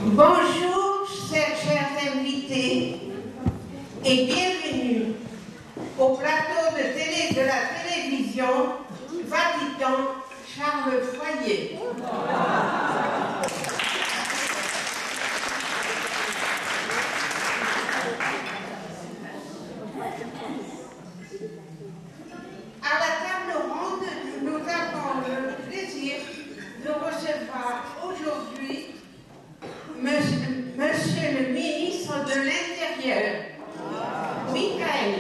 Bonjour, chers invités, et bienvenue au plateau de la télévision Vatican Charles Foyer. À la table ronde, nous avons le plaisir de recevoir aujourd'hui Monsieur le ministre de l'Intérieur, Michael.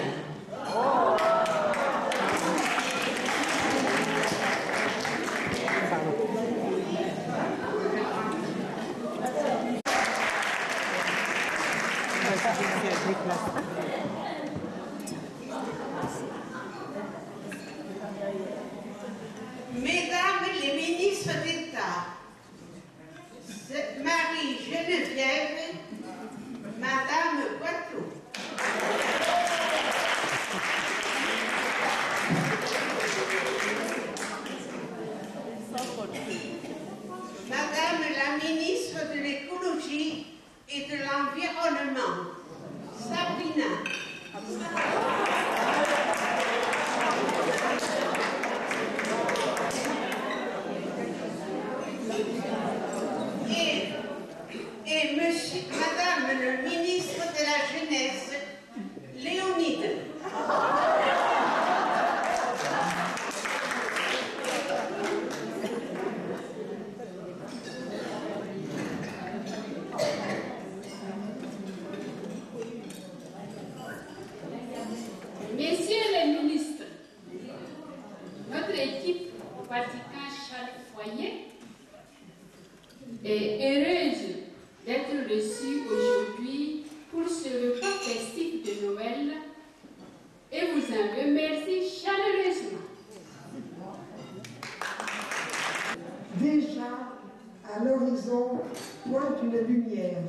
Mesdames les ministres d'État, Marie-Geneviève, Madame Poitou. Madame la ministre de l'Écologie et de l'Environnement, Sabrina. Et Madame le ministre de la Jeunesse, Léonide. Messieurs les ministres, notre équipe Vatican Charles Foyer est heureuse d'être reçue aujourd'hui pour ce repas festif de Noël et vous en remercie chaleureusement. Déjà, à l'horizon pointe une lumière,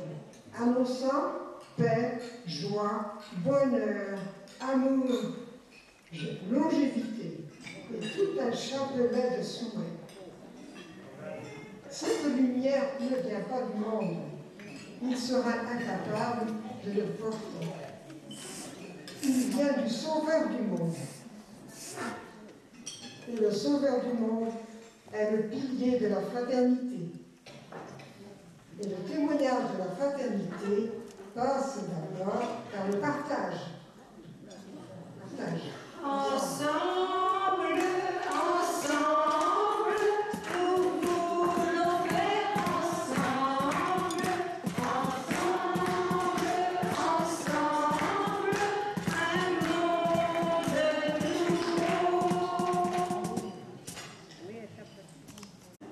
annonçant paix, joie, bonheur, amour, longévité et tout un chapelet de souhaits. Cette lumière ne vient pas du monde. Il sera incapable de le porter. Il vient du Sauveur du monde. Et le Sauveur du monde est le pilier de la fraternité. Et le témoignage de la fraternité passe d'abord par le partage. Ensemble, ensemble, nous voulons faire ensemble, ensemble, ensemble, un monde nouveau.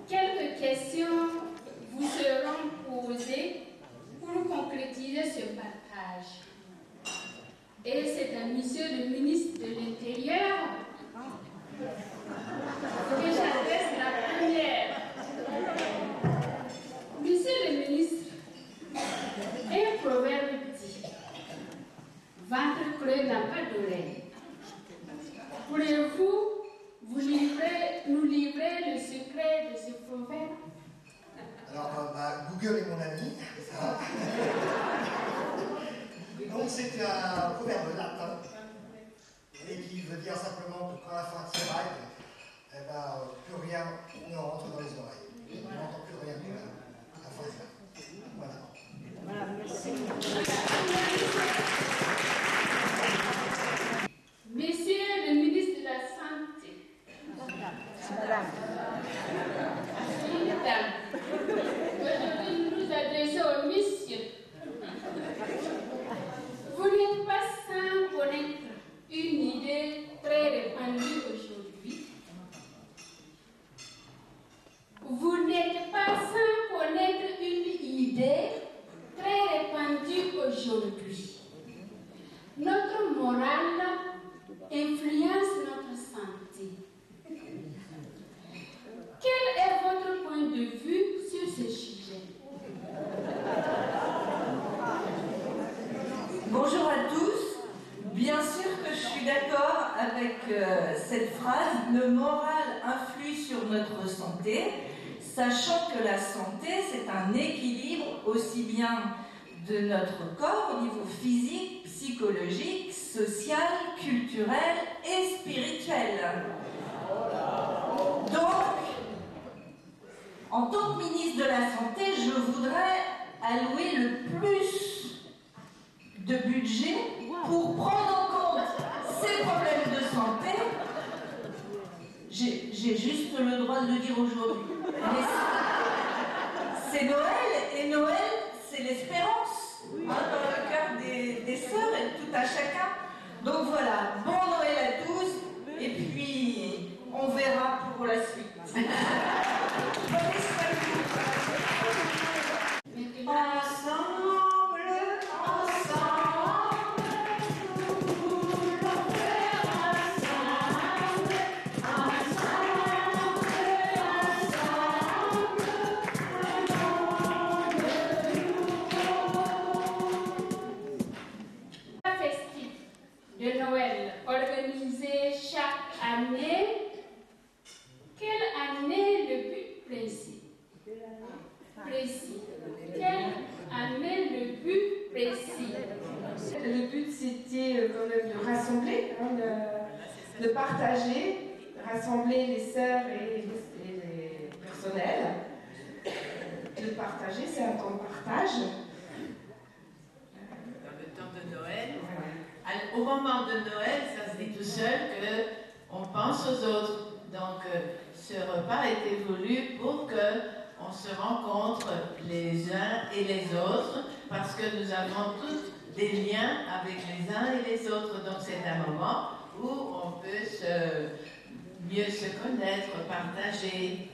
Quelques questions vous seront posées pour concrétiser ce partage. Et c'est à monsieur le ministre de l'Intérieur que j'adresse la première. Monsieur le ministre, un proverbe dit « Ventre creux n'a pas d'oreille ». Pourriez-vous nous livrer le secret de ce proverbe? Alors, Google est mon ami. Donc, c'est un proverbe latin et qui veut dire simplement que quand la fin tiraille, plus rien ne rentre dans les oreilles. On n'entend plus rien que la fin tiraille. Voilà. Merci. Monsieur le ministre de la Santé. Madame. Aujourd'hui, nous nous adressons au monsieur. Vous n'êtes pas sans connaître une idée très répandue aujourd'hui. Vous n'êtes pas sans connaître une idée très répandue aujourd'hui. Notre morale influence notre santé. Quel est votre point de vue sur ce sujet? Bonjour à tous. Bien sûr que je suis d'accord avec cette phrase. Le moral influe sur notre santé. sachant que la santé, c'est un équilibre aussi bien de notre corps au niveau physique, psychologique, social, culturel et spirituel. Donc, en tant que ministre de la Santé, je voudrais allouer le plus de budget pour prendre en compte ces problèmes de santé. J'ai juste le droit de le dire aujourd'hui. C'est Noël, et Noël, c'est l'espérance dans le cœur des sœurs et de tout à chacun. Donc voilà, bon Noël à tous, et puis on verra pour la suite. De Noël organisé chaque année. Quelle année le but précis? Quelle année le but précis? Le but c'était quand même de rassembler, de partager, rassembler les sœurs et les personnels. De partager, c'est un temps de partage. Dans le temps de Noël. Au moment de Noël, ça se dit tout seul qu'on pense aux autres. Donc, ce repas a été voulu pour qu'on se rencontre les uns et les autres, parce que nous avons tous des liens avec les uns et les autres. Donc, c'est un moment où on peut mieux se connaître, partager.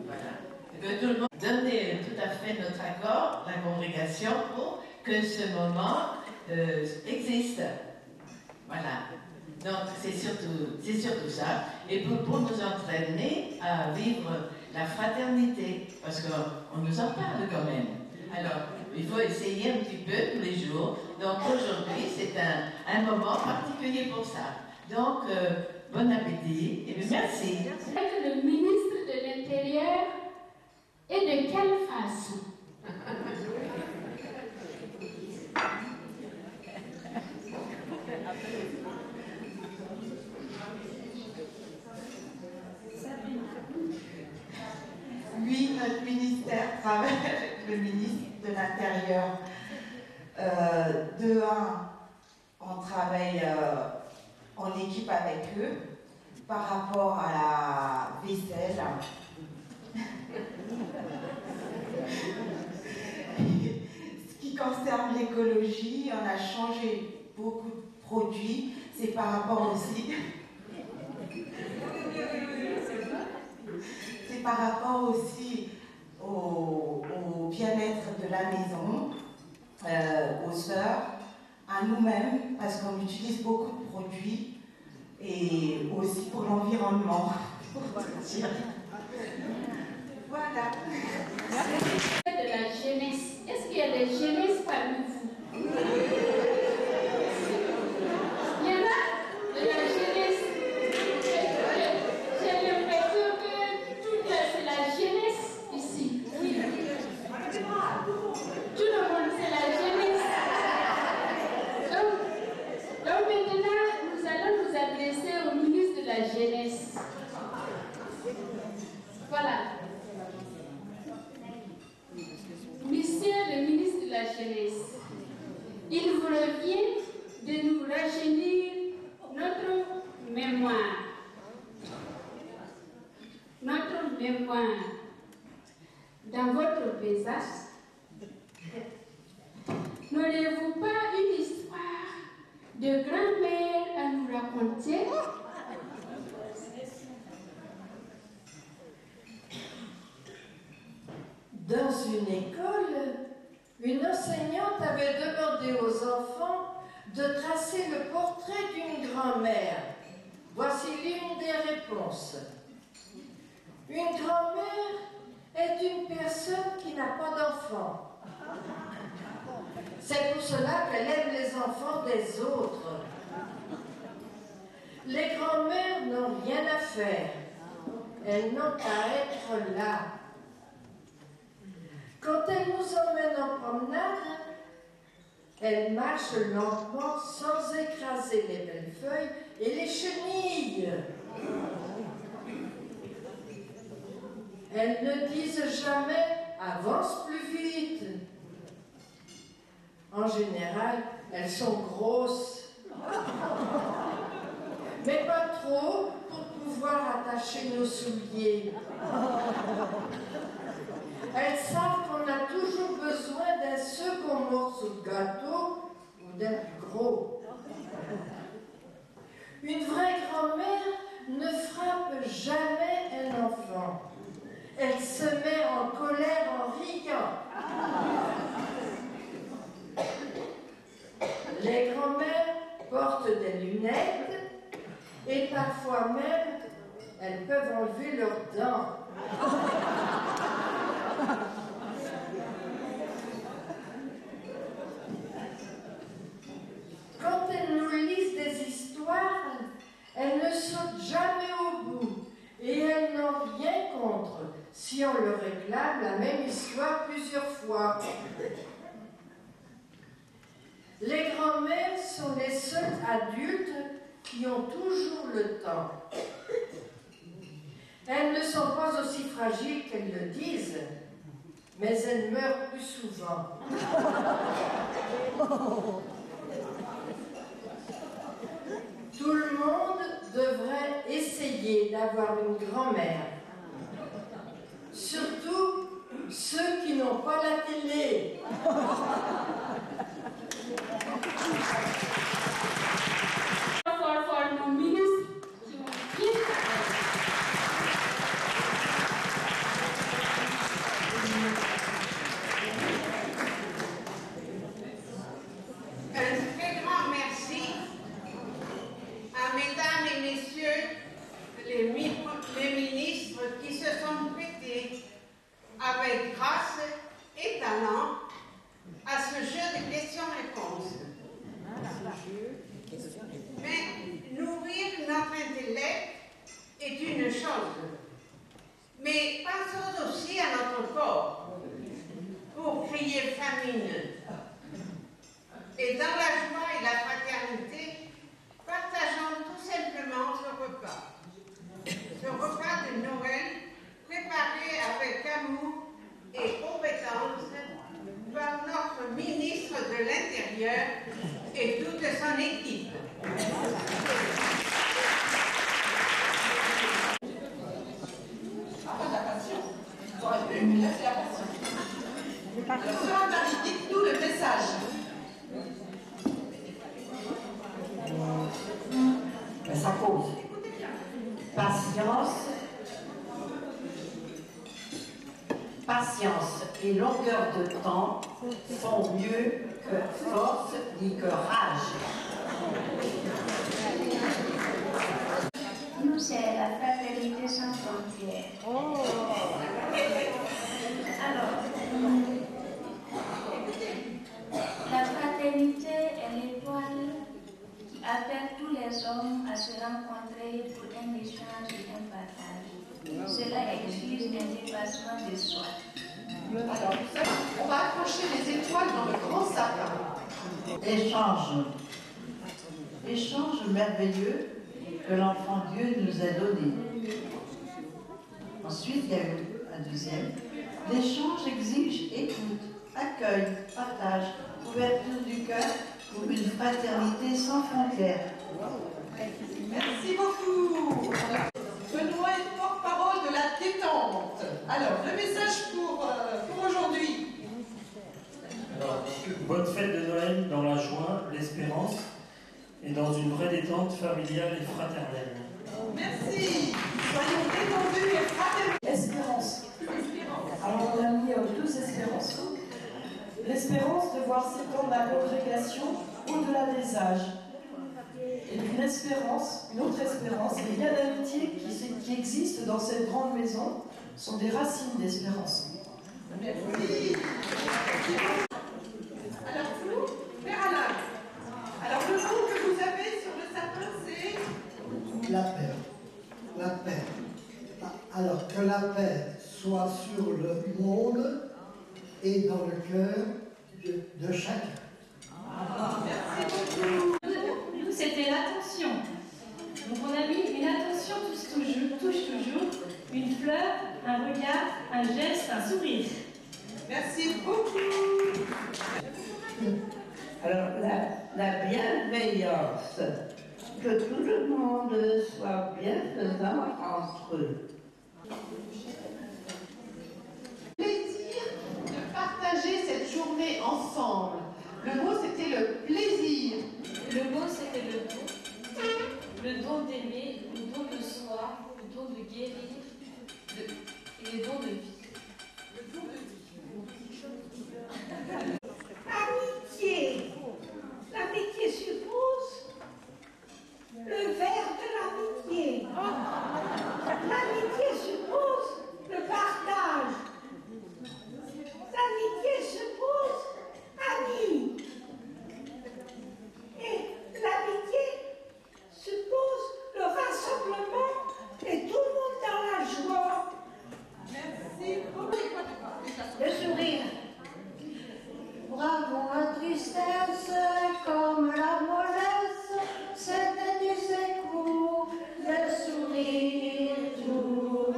Voilà. Que tout le monde donne tout à fait notre accord, la congrégation, pour que ce moment existe. Voilà. Donc c'est surtout ça. Et pour nous entraîner à vivre la fraternité. Parce qu'on nous en parle quand même. Alors, il faut essayer un petit peu tous les jours. Donc aujourd'hui, c'est un moment particulier pour ça. Donc, bon appétit et merci. Être le ministre de l'Intérieur, et de quelle façon? Oui, notre ministère travaille avec le ministre de l'Intérieur. De un, on travaille en équipe avec eux par rapport à la vaisselle. Ce qui concerne l'écologie, on a changé beaucoup de produits. C'est par rapport aussi... C'est par rapport aussi au bien-être de la maison, aux sœurs, à nous-mêmes, parce qu'on utilise beaucoup de produits, et aussi pour l'environnement. Voilà. De la jeunesse. Est-ce qu'il y a des jeunesses parmi vous? Il y en a de la jeunesse. J'ai l'impression que c'est la jeunesse ici. Oui. Tout le monde, c'est la jeunesse. Donc maintenant, nous allons nous adresser au ministre de la jeunesse. Voilà. Monsieur le ministre de la Jeunesse, il vous revient de nous rajeunir notre mémoire. Notre mémoire. Dans votre visage, n'aurez-vous pas une histoire de grand-mère à nous raconter? Dans une école, une enseignante avait demandé aux enfants de tracer le portrait d'une grand-mère. Voici l'une des réponses. Une grand-mère est une personne qui n'a pas d'enfants. C'est pour cela qu'elle aime les enfants des autres. Les grand-mères n'ont rien à faire. elles n'ont qu'à être là. Quand elles nous emmènent en promenade, elles marchent lentement sans écraser les belles feuilles et les chenilles. Elles ne disent jamais « avance plus vite ». En général, elles sont grosses. Mais pas trop pour pouvoir attacher nos souliers. Elles savent qu'on a toujours besoin d'un second morceau de gâteau ou d'un plus gros. Une vraie grand-mère ne frappe jamais un enfant. Elle se met en colère en riant. Les grand-mères portent des lunettes et parfois même elles peuvent enlever leurs dents. Quand elles nous lisent des histoires, elles ne sautent jamais au bout et elles n'ont rien contre si on leur réclame la même histoire plusieurs fois. Les grands-mères sont les seuls adultes qui ont toujours le temps. Elles ne sont pas aussi fragiles qu'elles le disent, mais elles meurent plus souvent. Tout le monde devrait essayer d'avoir une grand-mère. Surtout ceux qui n'ont pas la télé. For nos ministres qui ont bien Un très grand merci à mesdames et messieurs les ministres qui se sont prêtés avec grâce et talent à ce jeu de questions-réponses. Mais nourrir notre intellect est une chose. Mais pensons aussi à notre corps pour crier famine. Et dans la joie et la fraternité, partageons tout simplement ce repas. Ce repas de Noël préparé avec amour et compétence par notre ministre de l'Intérieur et toute son équipe. Dites-nous le message. Ça cause. Patience et longueur de temps sont mieux que force ni que rage. Nous, c'est la fraternité sans frontières. Alors, la fraternité est l'étoile qui appelle tous les hommes à se rencontrer pour un échange et un partage. Cela exige un dépassement de soi. Alors, on va accrocher les étoiles dans le grand sapin. Échange merveilleux que l'enfant Dieu nous a donné. Ensuite, il y a eu un deuxième. L'échange exige écoute, accueil, partage, ouverture du cœur pour une fraternité sans frontières. Merci beaucoup. Benoît est porte-parole de la détente. Alors, le message pour aujourd'hui. Alors, bonne fête de Noël dans la joie, l'espérance et dans une vraie détente familiale et fraternelle. Merci. Soyons détendus et fraternels. Espérance. Alors on a mis deux espérances. L'espérance de voir s'étendre la congrégation au-delà des âges. Et une espérance, une autre espérance, les liens d'amitié qui existent dans cette grande maison sont des racines d'espérance. Merci. Alors vous, Père Alain, alors le mot que vous avez sur le sapin, c'est la paix. La paix. et dans le cœur de chacun. Nous, c'était l'attention. Donc on a mis une attention touche toujours, une fleur, un regard, un geste, un sourire. Merci beaucoup. Alors, la bienveillance, que tout le monde soit bienfaisant entre eux. Plaisir de partager cette journée ensemble. Le mot, c'était le plaisir. Le mot, c'était le don d'aimer, le don de soi, le don de guérir et le don de vie. Amitié. L'amitié suppose le verre de l'amitié. L'amitié suppose le partage. L'amitié suppose ami. Et l'amitié suppose le rassemblement et tout le monde dans la joie. Merci beaucoup. Le sourire. Bravo la tristesse comme la mollesse, c'était du secours, le sourire toujours.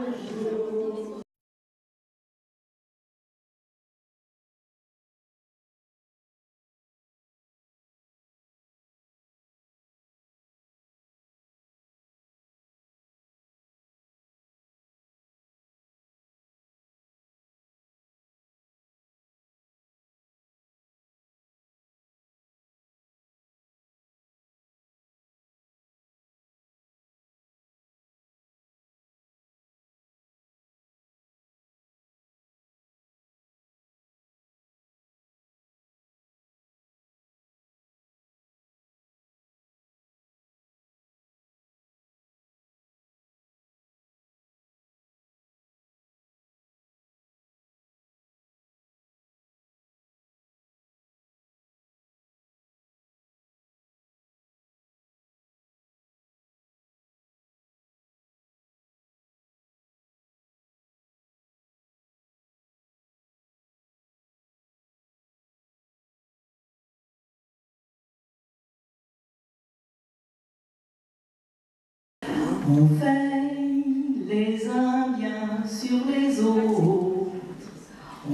On veille les uns bien sur les autres,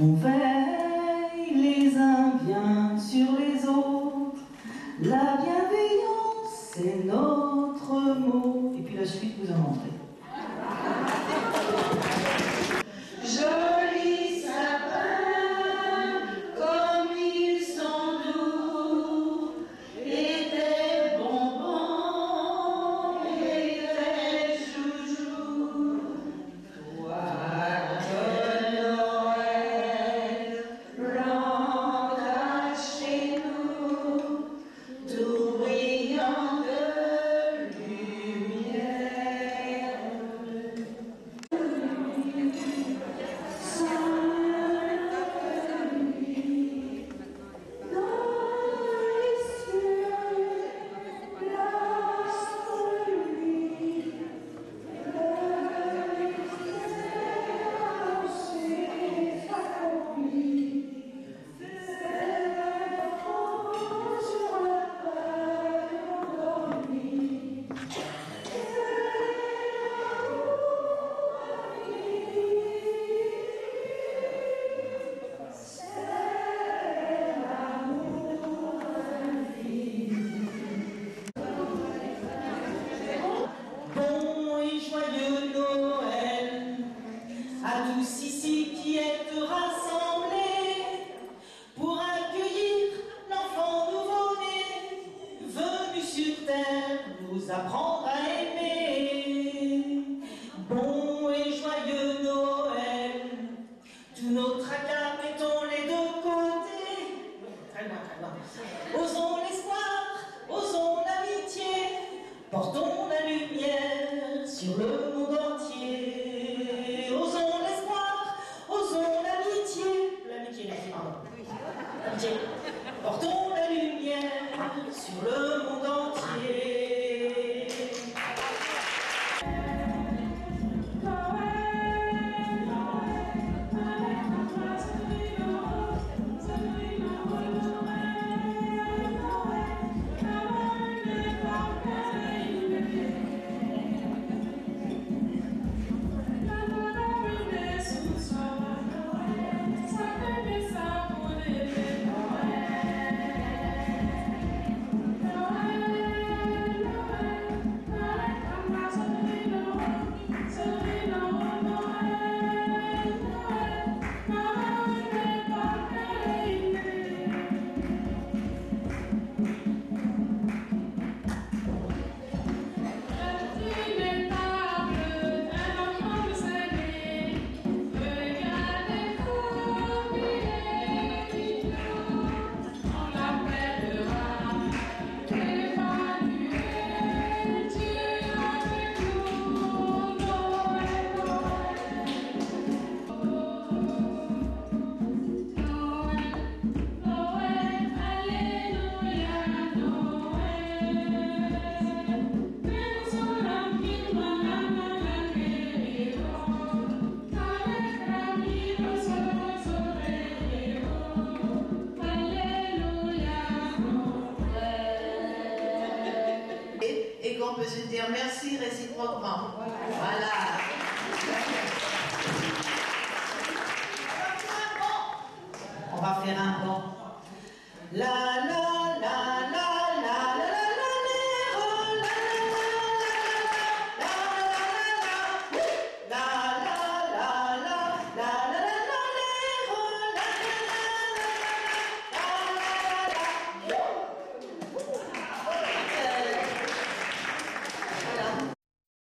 on veille les uns bien sur les autres. La bienveillance, c'est notre mot. Et puis la suite, vous en entrez. Jolis sapins, comme ils sont doux, et des bonbons, et des joujoux. Toi que Noël planta chez nous, tout brillant de lumière. Bon et joyeux Noël à tous ici qui êtes rassemblés pour accueillir l'enfant nouveau-né venu sur terre nous apprendre à aimer. Bon et joyeux Noël, tous nos tracas mettons les deux côtés. Très loin, très loin. Osons l'espoir, osons l'amitié, portons la lumière sur le monde entier. Osons l'espoir, osons l'amitié. L'amitié, pardon. L'amitié. Portons la lumière sur le monde entier. Noël, Noël, Noël, Noël, merci réciproquement. Voilà. On va faire un pont. La